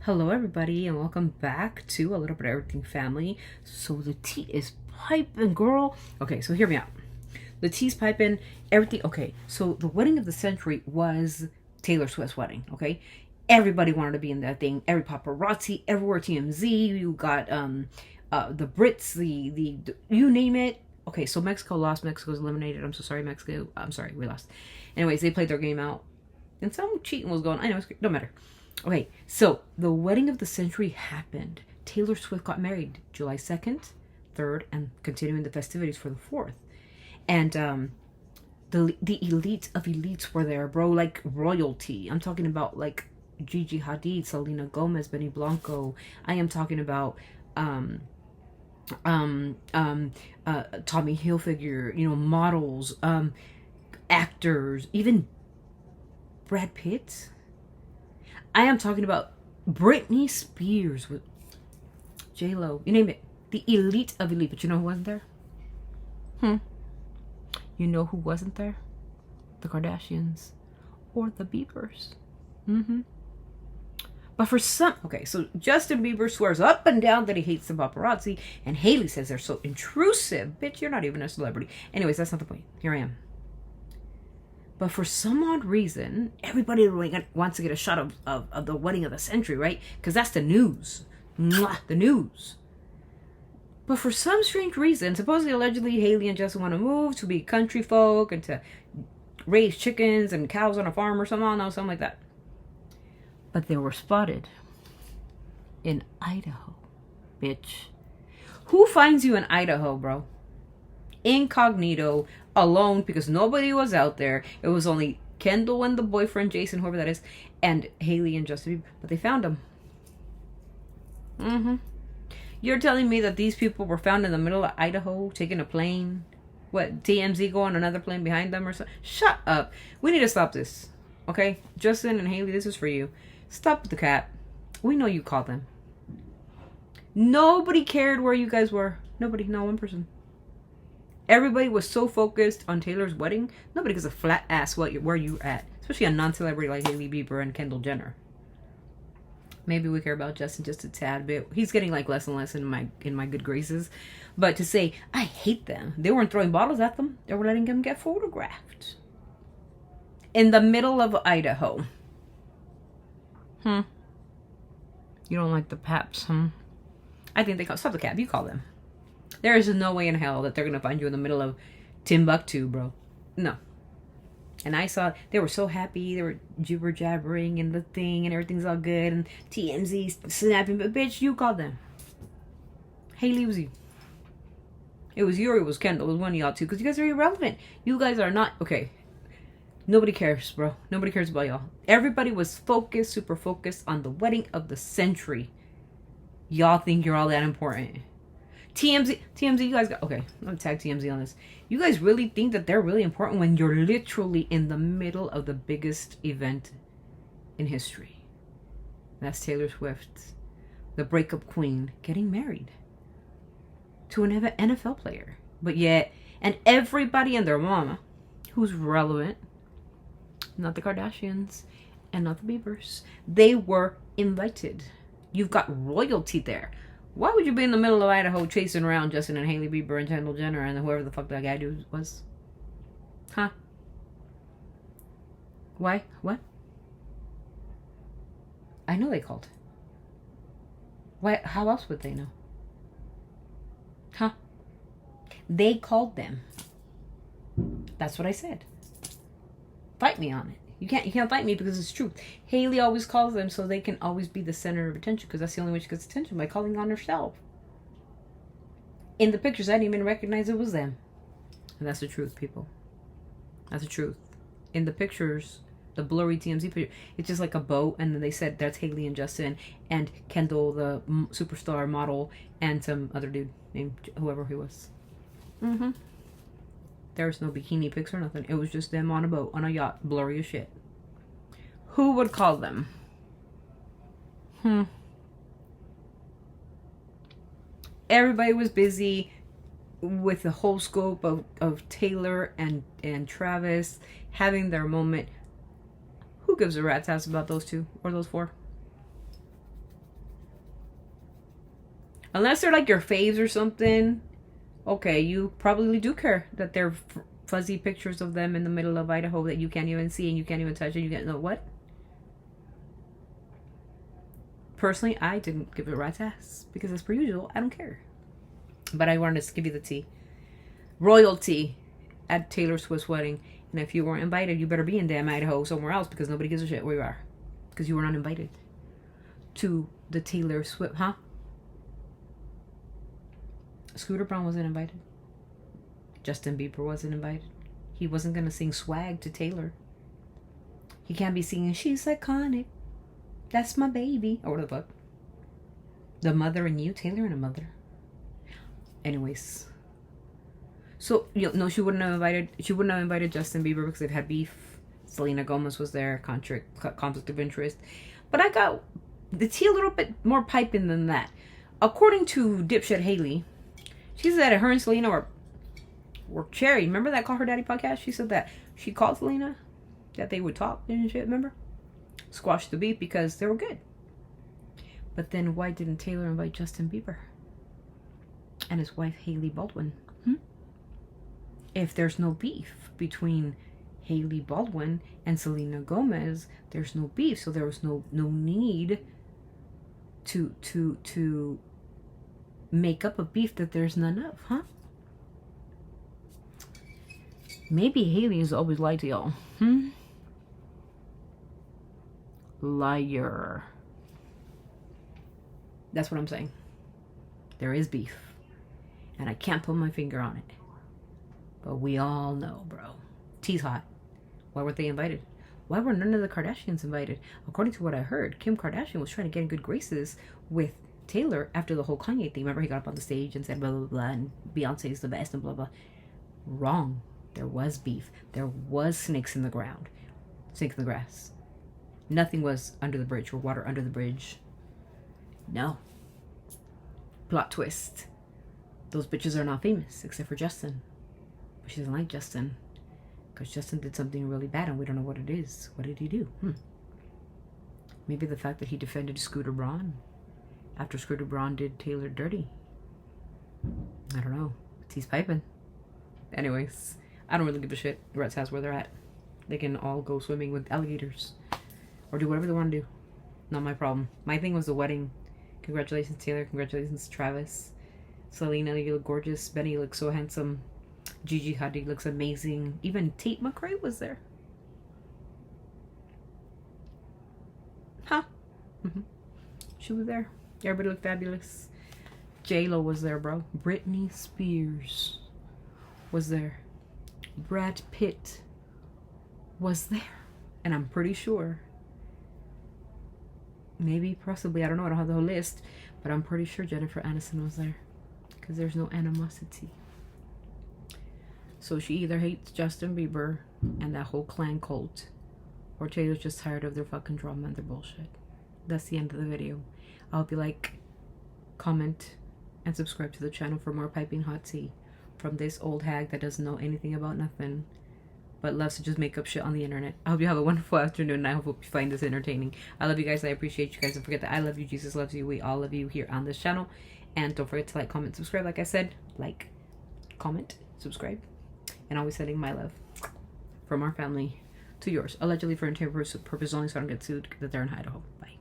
Hello, everybody, and welcome back to A Little Bit of Everything Family. So the tea is piping, girl. Okay, so hear me out. The tea's piping, everything. Okay, so the wedding of the century was Taylor Swift's wedding. Okay, everybody wanted to be in that thing. Every paparazzi, everywhere. TMZ. You got the Brits, the you name it. Okay, so Mexico lost. Mexico's eliminated. I'm so sorry, Mexico. I'm sorry, we lost. Anyways, they played their game out, and some cheating was going on. I know, don't matter. Okay, so the wedding of the century happened. Taylor Swift got married July 2nd, 3rd, and continuing the festivities for the 4th. And the elites of elites were there, bro, like royalty. I'm talking about like Gigi Hadid, Selena Gomez, Benny Blanco. I am talking about Tommy Hilfiger, models, actors, even Brad Pitt. I am talking about Britney Spears with J-Lo. You name it. The elite of elite. But you know who wasn't there? You know who wasn't there? The Kardashians. Or the Biebers. But for some... Okay, so Justin Bieber swears up and down that he hates the paparazzi. And Hailey says they're so intrusive. Bitch, you're not even a celebrity. Anyways, that's not the point. Here I am. But for some odd reason, everybody wants to get a shot of the wedding of the century, right? Because that's the news. Mwah, the news. But for some strange reason, supposedly, allegedly, Hailey and Justin want to move to be country folk and to raise chickens and cows on a farm or something. I don't know, something like that. But they were spotted in Idaho, bitch. Who finds you in Idaho, bro? Incognito, alone, because nobody was out there. It was only Kendall and the boyfriend, Jason, whoever that is, and Hailey and Justin Bieber. But they found him. You're telling me that these people were found in the middle of Idaho, taking a plane? What, TMZ go on another plane behind them or something? Shut up. We need to stop this. Okay? Justin and Hailey, this is for you. Stop with the cat. We know you called them. Nobody cared where you guys were. Nobody, not one person. Everybody was so focused on Taylor's wedding, nobody gives a flat ass where you're at. Especially a non-celebrity like Hailey Bieber and Kendall Jenner. Maybe we care about Justin just a tad bit. He's getting like less and less in my good graces. But to say, I hate them. They weren't throwing bottles at them. They were letting them get photographed. In the middle of Idaho. You don't like the Paps, I think they call... Stop the cab. You call them. There is no way in hell that they're going to find you in the middle of Timbuktu, bro. No. And I saw, they were so happy. They were jibber-jabbering and the thing and everything's all good. And TMZ snapping. But bitch, you called them. Hailey, was you. It was you or it was Kendall. It was one of y'all too. Because you guys are irrelevant. You guys are not... Okay. Nobody cares, bro. Nobody cares about y'all. Everybody was focused, super focused on the wedding of the century. Y'all think you're all that important. TMZ, you guys got... Okay, I'm going to tag TMZ on this. You guys really think that they're really important when you're literally in the middle of the biggest event in history. That's Taylor Swift, the breakup queen, getting married to an NFL player. But yet, and everybody and their mama who's relevant, not the Kardashians and not the Biebers, they were invited. You've got royalty there. Why would you be in the middle of Idaho chasing around Justin and Hailey Bieber and Kendall Jenner and whoever the fuck that guy was? Huh? Why? What? I know they called. Why? How else would they know? Huh? They called them. That's what I said. Fight me on it. You can't fight me because it's true. Hailey always calls them so they can always be the center of attention because that's the only way she gets attention, by calling on herself. In the pictures, I didn't even recognize it was them. And that's the truth, people. That's the truth. In the pictures, the blurry TMZ picture, it's just like a boat, and then they said that's Hailey and Justin and Kendall, the superstar model, and some other dude named whoever he was. There was no bikini pics or nothing. It was just them on a boat, on a yacht, blurry as shit. Who would call them? Everybody was busy with the whole scope of Taylor and Travis having their moment. Who gives a rat's ass about those two or those four? Unless they're like your faves or something. Okay, you probably do care that they're fuzzy pictures of them in the middle of Idaho that you can't even see and you can't even touch and you get no what? Personally, I didn't give it a rat's ass because as per usual, I don't care. But I wanted to give you the tea. Royalty at Taylor Swift's wedding. And if you weren't invited, you better be in damn Idaho somewhere else because nobody gives a shit where you are. Because you were not invited to the Taylor Swift, huh? Scooter Braun wasn't invited. Justin Bieber wasn't invited. He wasn't going to sing Swag to Taylor. He can't be singing, she's iconic. That's my baby. Or what the fuck? The Mother and You, Taylor and a Mother. Anyways. So, no, she wouldn't have invited Justin Bieber because they've had beef. Selena Gomez was there, conflict of interest. But I got the tea a little bit more piping than that. According to dipshit Haley, she said that her and Selena were cherry. Remember that Call Her Daddy podcast? She said that she called Selena, that they would talk and shit, remember? Squash the beef because they were good. But then why didn't Taylor invite Justin Bieber and his wife Haley Baldwin? If there's no beef between Haley Baldwin and Selena Gomez, there's no beef, so there was no need to make up a beef that there's none of, huh? Maybe Haley has always lied to y'all. Liar. That's what I'm saying. There is beef. And I can't put my finger on it. But we all know, bro. Tea's hot. Why weren't they invited? Why were none of the Kardashians invited? According to what I heard, Kim Kardashian was trying to get in good graces with Taylor after the whole Kanye thing. Remember, he got up on the stage and said blah, blah, blah, and Beyonce is the best and blah, blah. Wrong. There was beef. There was snakes in the ground. Snakes in the grass. Nothing was under the bridge or water under the bridge. No. Plot twist. Those bitches are not famous except for Justin. But she doesn't like Justin because Justin did something really bad and we don't know what it is. What did he do? Maybe the fact that he defended Scooter Braun after Scooter Braun did Taylor dirty. I don't know. He's piping. Anyways, I don't really give a shit. The Reds has where they're at. They can all go swimming with alligators or do whatever they want to do. Not my problem. My thing was the wedding. Congratulations, Taylor. Congratulations, Travis. Selena, you look gorgeous. Benny, you look so handsome. Gigi Hadid looks amazing. Even Tate McRae was there. Huh? She was there. Everybody looked fabulous. J-Lo was there, bro. Britney Spears was there. Brad Pitt was there. And I'm pretty sure, maybe, possibly, I don't know, I don't have the whole list, but I'm pretty sure Jennifer Aniston was there. Because there's no animosity. So she either hates Justin Bieber and that whole clan cult, or Taylor's just tired of their fucking drama and their bullshit. That's the end of the video. I hope you like, comment, and subscribe to the channel for more piping hot tea from this old hag that doesn't know anything about nothing, but loves to just make up shit on the internet. I hope you have a wonderful afternoon, and I hope you find this entertaining. I love you guys. I appreciate you guys. Don't forget that I love you. Jesus loves you. We all love you here on this channel. And don't forget to like, comment, subscribe. Like I said, like, comment, subscribe. And always sending my love from our family to yours. Allegedly for interior purpose only, so I don't get sued that they're in Idaho. Bye.